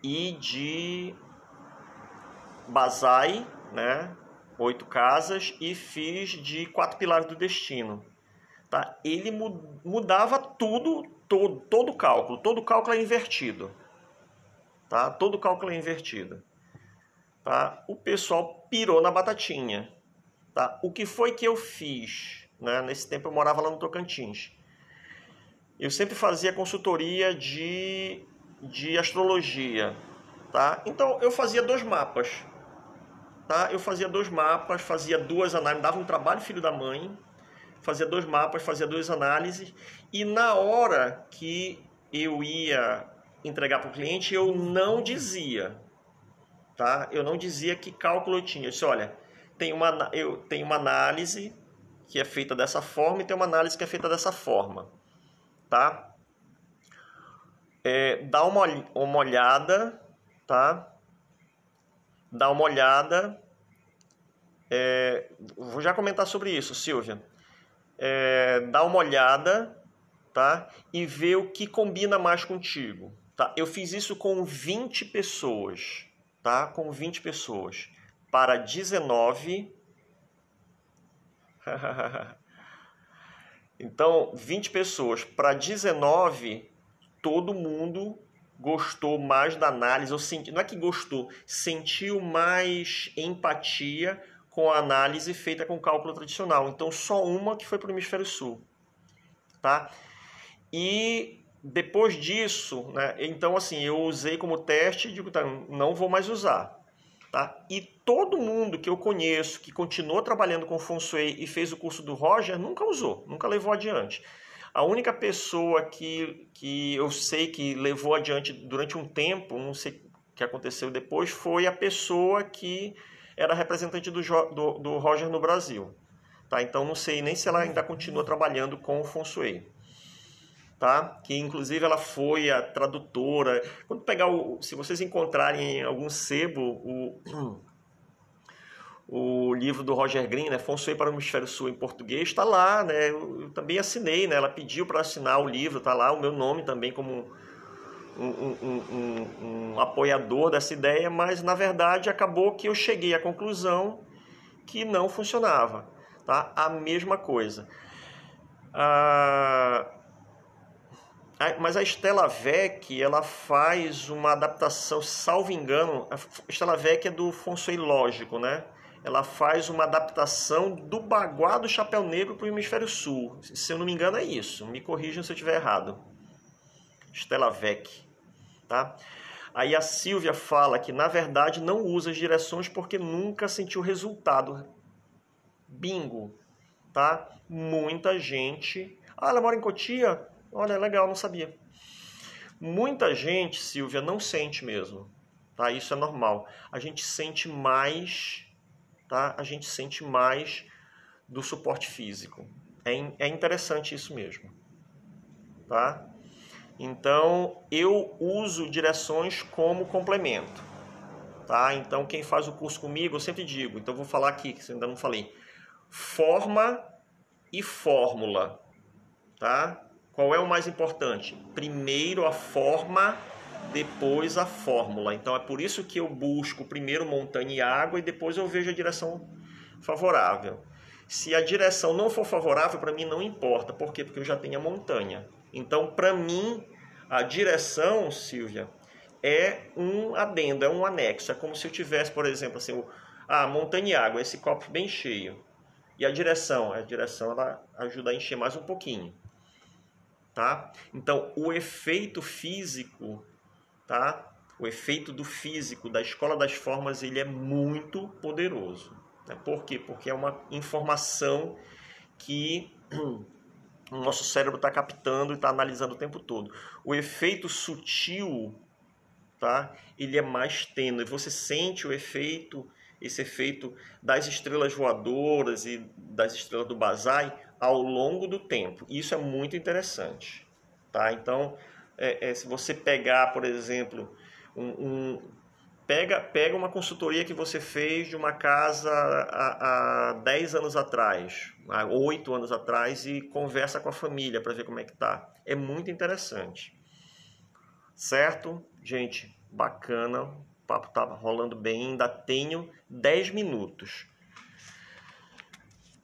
e de Banzai, né? 8 casas, e fiz de 4 pilares do destino. Tá? Ele mudava tudo, todo o cálculo. Todo o cálculo é invertido. Tá? Todo cálculo é invertido. Tá? O pessoal pirou na batatinha. Tá? O que foi que eu fiz? Né? Nesse tempo eu morava lá no Tocantins. Eu sempre fazia consultoria de astrologia. Tá? Então eu fazia 2 mapas. Tá? Eu fazia 2 mapas, fazia 2 análises, dava um trabalho filho da mãe. Fazia 2 mapas, fazia 2 análises. E na hora que eu ia entregar para o cliente, eu não dizia, tá? Eu não dizia que cálculo eu tinha. Eu disse, olha, eu tenho uma análise que é feita dessa forma e tem uma análise que é feita dessa forma, tá? Dá uma olhada, tá? Dá uma olhada. Vou já comentar sobre isso, Silvia. Dá uma olhada, tá? E vê o que combina mais contigo, tá? Eu fiz isso com 20 pessoas, tá? Com 20 pessoas. Para 19... Então, 20 pessoas para 19, todo mundo gostou mais da análise, não é que gostou, sentiu mais empatia com a análise feita com cálculo tradicional. Então, só uma que foi para o Hemisfério Sul, tá? E depois disso, né, então assim, eu usei como teste e digo, tá, não vou mais usar. Tá? E todo mundo que eu conheço que continuou trabalhando com Feng Shui e fez o curso do Roger nunca usou, nunca levou adiante. A única pessoa que eu sei que levou adiante durante um tempo, não sei o que aconteceu depois, foi a pessoa que era representante do Roger no Brasil. Tá? Então não sei nem se ela ainda continua trabalhando com o Feng Shui. Tá? Que inclusive ela foi a tradutora. Quando pegar se vocês encontrarem em algum sebo o livro do Roger Green, né, Feng Shui para o Hemisfério Sul em português, está lá, né? Eu também assinei, né? Ela pediu para assinar o livro, está lá o meu nome também como um apoiador dessa ideia, mas na verdade acabou que eu cheguei à conclusão que não funcionava, tá? A mesma coisa. Mas a Stella Vec, ela faz uma adaptação, salvo engano, a Stella Vec é do Feng Shui lógico, né? Ela faz uma adaptação do Baguá do Chapéu Negro para o Hemisfério Sul. Se eu não me engano é isso, me corrijam se eu estiver errado. Stella Vec, tá? Aí a Silvia fala que, na verdade, não usa as direções porque nunca sentiu resultado. Bingo, tá? Muita gente... Ah, ela mora em Cotia? Olha, legal, não sabia. Muita gente, Silvia, não sente mesmo, tá? Isso é normal. A gente sente mais, tá? A gente sente mais do suporte físico. É interessante isso mesmo, tá? Então, eu uso direções como complemento, tá? Então, quem faz o curso comigo, eu sempre digo, então vou falar aqui, que eu ainda não falei. Forma e fórmula, tá? Qual é o mais importante? Primeiro a forma, depois a fórmula. Então é por isso que eu busco primeiro montanha e água e depois eu vejo a direção favorável. Se a direção não for favorável, para mim não importa. Por quê? Porque eu já tenho a montanha. Então, para mim, a direção, Silvia, é um adendo, é um anexo. É como se eu tivesse, por exemplo, assim, montanha e água, esse copo bem cheio. E a direção ela ajuda a encher mais um pouquinho. Tá? Então, o efeito físico, tá? O efeito do físico da escola das formas, ele é muito poderoso. Né? Por quê? Porque é uma informação que o nosso cérebro está captando e está analisando o tempo todo. O efeito sutil, tá? Ele é mais tênue. Você sente o efeito, esse efeito das estrelas voadoras e das estrelas do Bazai ao longo do tempo. Isso é muito interessante, tá? Então, se você pegar, por exemplo, pega uma consultoria que você fez de uma casa há 10 anos atrás, há 8 anos atrás, e conversa com a família para ver como é que tá. É muito interessante. Certo? Gente, bacana. O papo tá rolando bem. Ainda tenho 10 minutos.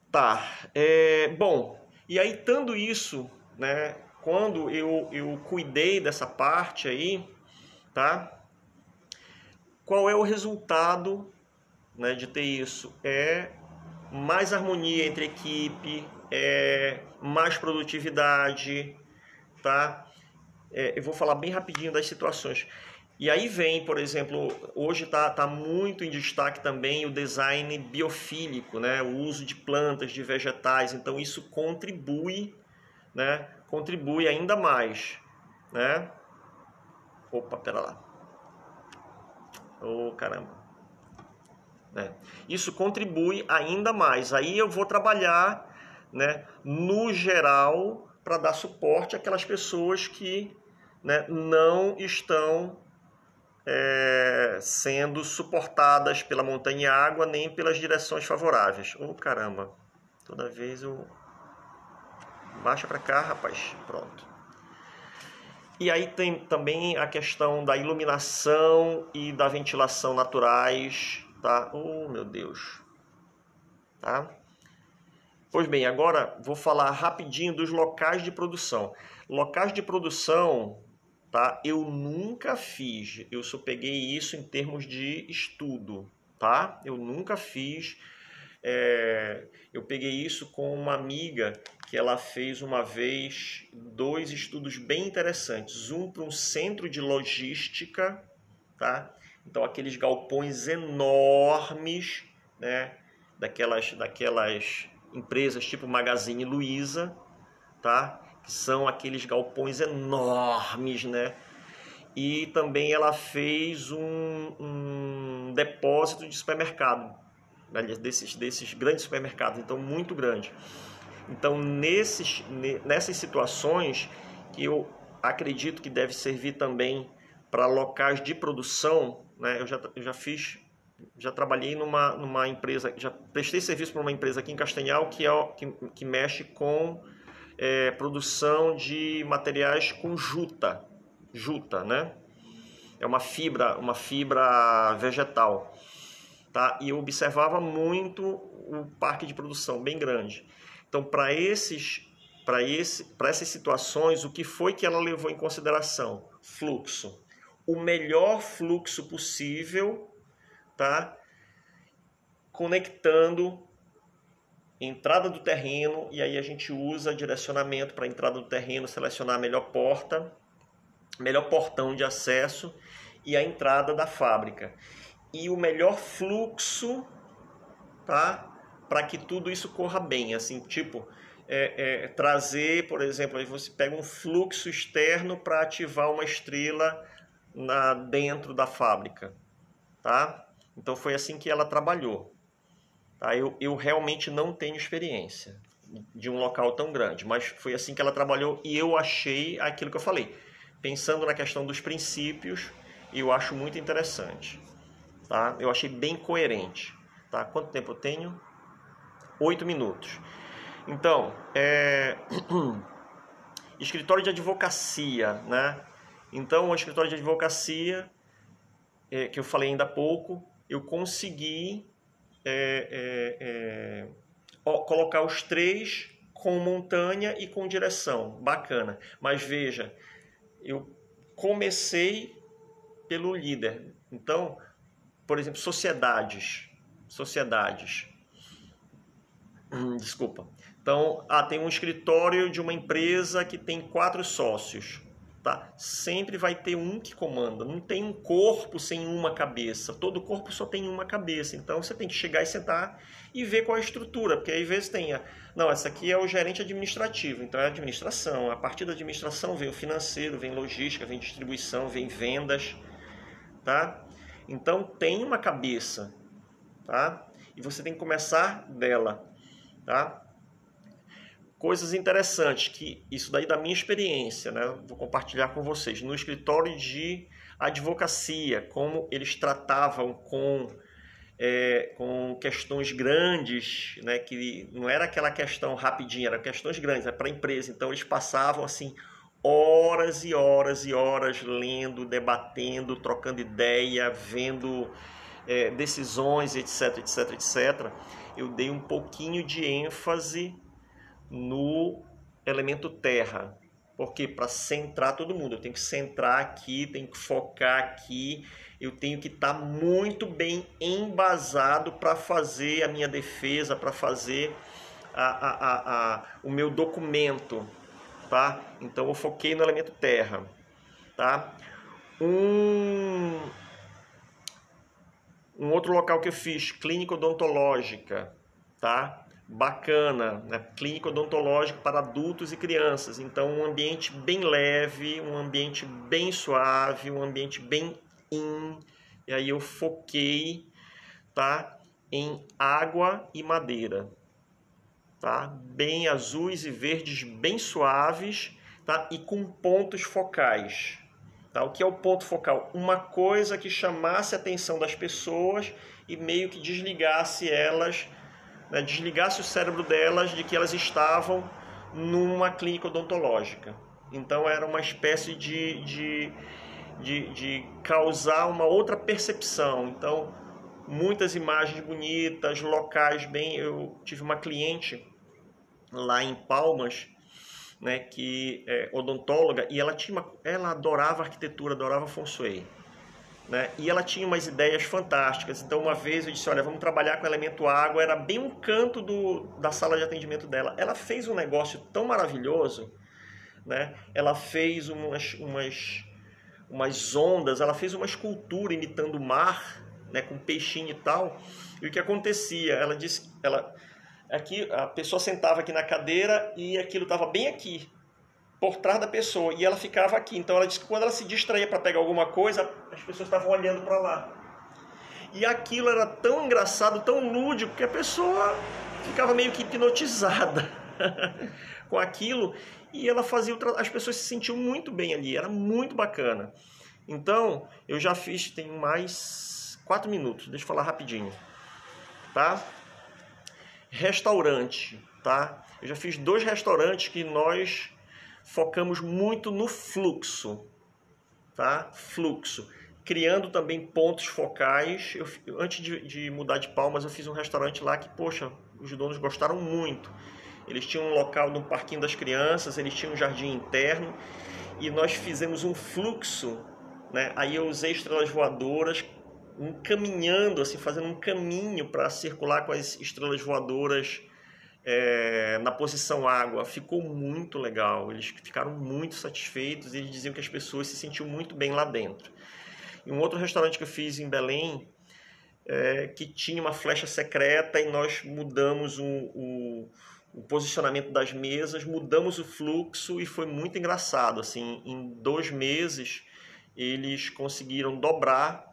Tá, bom, e aí estando isso, né, quando eu cuidei dessa parte aí, tá, qual é o resultado, né, de ter isso? É mais harmonia entre equipe, mais produtividade, tá? Eu vou falar bem rapidinho das situações. E aí vem, por exemplo, hoje está muito em destaque também o design biofílico, né? O uso de plantas, de vegetais. Então isso contribui, né? Contribui ainda mais, né? Opa, pera lá. Ô, caramba. Isso contribui ainda mais. Aí eu vou trabalhar, né, no geral, para dar suporte àquelas pessoas que, né, não estão sendo suportadas pela montanha e água nem pelas direções favoráveis. Ô, caramba. Toda vez eu... Baixa para cá, rapaz. Pronto. E aí tem também a questão da iluminação e da ventilação naturais, tá? Oh, meu Deus. Tá? Pois bem, agora vou falar rapidinho dos locais de produção. Locais de produção, tá? Eu nunca fiz, eu só peguei isso em termos de estudo, tá? Eu nunca fiz, eu peguei isso com uma amiga que ela fez uma vez 2 estudos bem interessantes. Um para um centro de logística, tá? Então aqueles galpões enormes, né? Daquelas empresas tipo Magazine Luiza, tá? Que são aqueles galpões enormes, né? E também ela fez um depósito de supermercado, né? desses grandes supermercados, então muito grande. Então nessas situações que eu acredito que deve servir também para locais de produção, né? Eu já trabalhei numa empresa, já prestei serviço para uma empresa aqui em Castanhal que mexe com produção de materiais com juta, né? É uma fibra vegetal, tá? E eu observava muito o parque de produção bem grande. Então, para essas situações, o que foi que ela levou em consideração? Fluxo. O melhor fluxo possível, tá? Conectando entrada do terreno, e aí a gente usa direcionamento para a entrada do terreno, selecionar a melhor porta, melhor portão de acesso e a entrada da fábrica. E o melhor fluxo, tá? Para que tudo isso corra bem, assim, tipo, trazer, por exemplo, aí você pega um fluxo externo para ativar uma estrela dentro da fábrica, tá? Então foi assim que ela trabalhou. Tá? Eu realmente não tenho experiência de um local tão grande, mas foi assim que ela trabalhou e eu achei aquilo que eu falei. Pensando na questão dos princípios, eu acho muito interessante. Tá? Eu achei bem coerente. Tá? Quanto tempo eu tenho? 8 minutos. Então, escritório de advocacia, né? Então, o escritório de advocacia, que eu falei ainda há pouco, eu consegui colocar os 3 com montanha e com direção. Bacana. Mas veja, eu comecei pelo líder. Então, por exemplo, sociedades. Desculpa. Então, tem um escritório de uma empresa que tem 4 sócios. Tá? Sempre vai ter um que comanda. Não tem um corpo sem uma cabeça. Todo corpo só tem uma cabeça. Então, você tem que chegar e sentar e ver qual é a estrutura. Porque às vezes tem... Não, essa aqui é o gerente administrativo. Então, é a administração. A partir da administração vem o financeiro, vem logística, vem distribuição, vem vendas. Tá? Então, tem uma cabeça. Tá? E você tem que começar dela. Tá? Coisas interessantes, que isso daí da minha experiência, né? Vou compartilhar com vocês. No escritório de advocacia, como eles tratavam com questões grandes, né? Que não era aquela questão rapidinha, eram questões grandes, para a empresa. Então eles passavam assim horas e horas e horas lendo, debatendo, trocando ideia, vendo decisões, etc, etc, etc. Eu dei um pouquinho de ênfase no elemento terra. Porque para centrar todo mundo, eu tenho que centrar aqui, tenho que focar aqui, eu tenho que estar muito bem embasado para fazer a minha defesa, para fazer o meu documento, tá? Então eu foquei no elemento terra, tá? Um outro local que eu fiz, clínica odontológica, tá? bacana, né? Clínica odontológica para adultos e crianças. Então, um ambiente bem leve, um ambiente bem suave, um ambiente bem E aí eu foquei, tá, em água e madeira, tá? Bem azuis e verdes, bem suaves, tá? E com pontos focais. Tá? O que é o ponto focal? Uma coisa que chamasse a atenção das pessoas e meio que desligasse elas, né? Desligasse o cérebro delas de que elas estavam numa clínica odontológica. Então era uma espécie de causar uma outra percepção. Então, muitas imagens bonitas, locais bem... Eu tive uma cliente lá em Palmas, né, que é odontóloga, e ela adorava arquitetura, adorava feng shui, né, e ela tinha umas ideias fantásticas. Então, uma vez eu disse, olha, vamos trabalhar com elemento água. Era bem um canto da sala de atendimento dela. Ela fez um negócio tão maravilhoso, né? Ela fez umas ondas, ela fez uma escultura imitando o mar, né, com peixinho e tal. E o que acontecia? Ela disse, aqui a pessoa sentava aqui na cadeira e aquilo estava bem aqui, por trás da pessoa, e ela ficava aqui. Então ela disse que quando ela se distraía para pegar alguma coisa, as pessoas estavam olhando para lá. E aquilo era tão engraçado, tão lúdico, que a pessoa ficava meio que hipnotizada com aquilo, e ela fazia as pessoas se sentiam muito bem ali, era muito bacana. Então, eu já fiz, tem mais 4 minutos, deixa eu falar rapidinho, tá? Restaurante, tá? Eu já fiz 2 restaurantes que nós focamos muito no fluxo, tá? Fluxo. Criando também pontos focais. Antes de mudar de Palmas, eu fiz um restaurante lá que, poxa, os donos gostaram muito. Eles tinham um local no parquinho das crianças, eles tinham um jardim interno, e nós fizemos um fluxo, né? Aí eu usei estrelas voadoras, caminhando, assim, fazendo um caminho para circular com as estrelas voadoras na posição água. Ficou muito legal, eles ficaram muito satisfeitos, e eles diziam que as pessoas se sentiam muito bem lá dentro. E um outro restaurante que eu fiz em Belém, que tinha uma flecha secreta, e nós mudamos o posicionamento das mesas, mudamos o fluxo, e foi muito engraçado. Assim, em 2 meses eles conseguiram dobrar,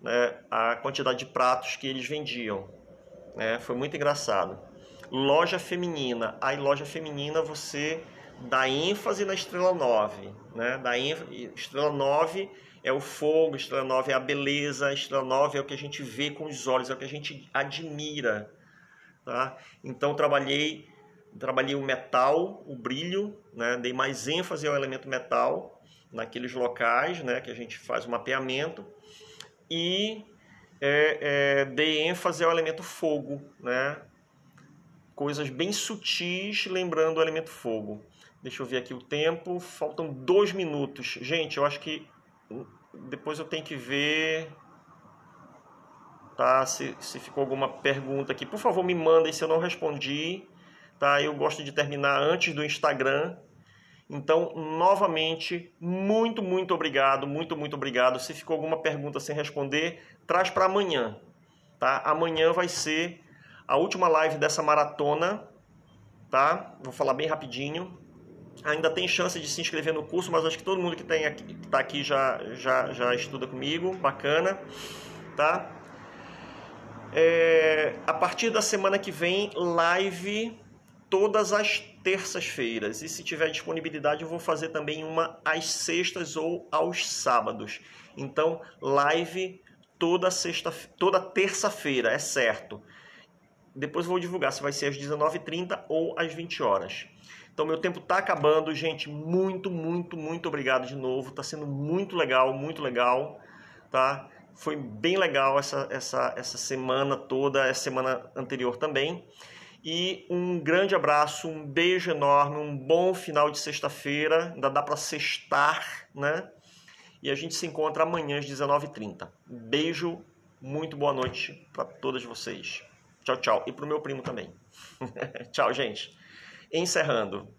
né, a quantidade de pratos que eles vendiam, né? Foi muito engraçado. Loja feminina. Aí, loja feminina, você dá ênfase na estrela 9, né? Estrela 9 é o fogo, estrela 9 é a beleza, a estrela 9 é o que a gente vê com os olhos, é o que a gente admira, tá? Então, trabalhei o metal, o brilho, né? Dei mais ênfase ao elemento metal naqueles locais, né, que a gente faz o mapeamento, e dei ênfase ao elemento fogo, né? Coisas bem sutis, lembrando o elemento fogo. Deixa eu ver aqui o tempo, faltam 2 minutos. Gente, eu acho que depois eu tenho que ver, tá? Se ficou alguma pergunta aqui, por favor, me mandem se eu não respondi, tá? Eu gosto de terminar antes do Instagram. Então, novamente, muito obrigado, muito obrigado. Se ficou alguma pergunta sem responder, traz para amanhã, tá? Amanhã vai ser a última live dessa maratona, tá? Vou falar bem rapidinho. Ainda tem chance de se inscrever no curso, mas acho que todo mundo que está aqui já estuda comigo, bacana, tá? A partir da semana que vem, live todas as terças-feiras, e se tiver disponibilidade eu vou fazer também uma às sextas ou aos sábados. Então, live toda terça-feira, é certo. Depois eu vou divulgar se vai ser às 19h30 ou às 20 horas. Então, meu tempo está acabando, gente. Muito obrigado de novo. Está sendo muito legal, tá? Foi bem legal essa semana toda, essa semana anterior também. E um grande abraço, um beijo enorme, um bom final de sexta-feira. Ainda dá para sextar, né? E a gente se encontra amanhã às 19h30. Beijo, muito boa noite para todas vocês. Tchau, tchau. E para o meu primo também. Tchau, gente. Encerrando.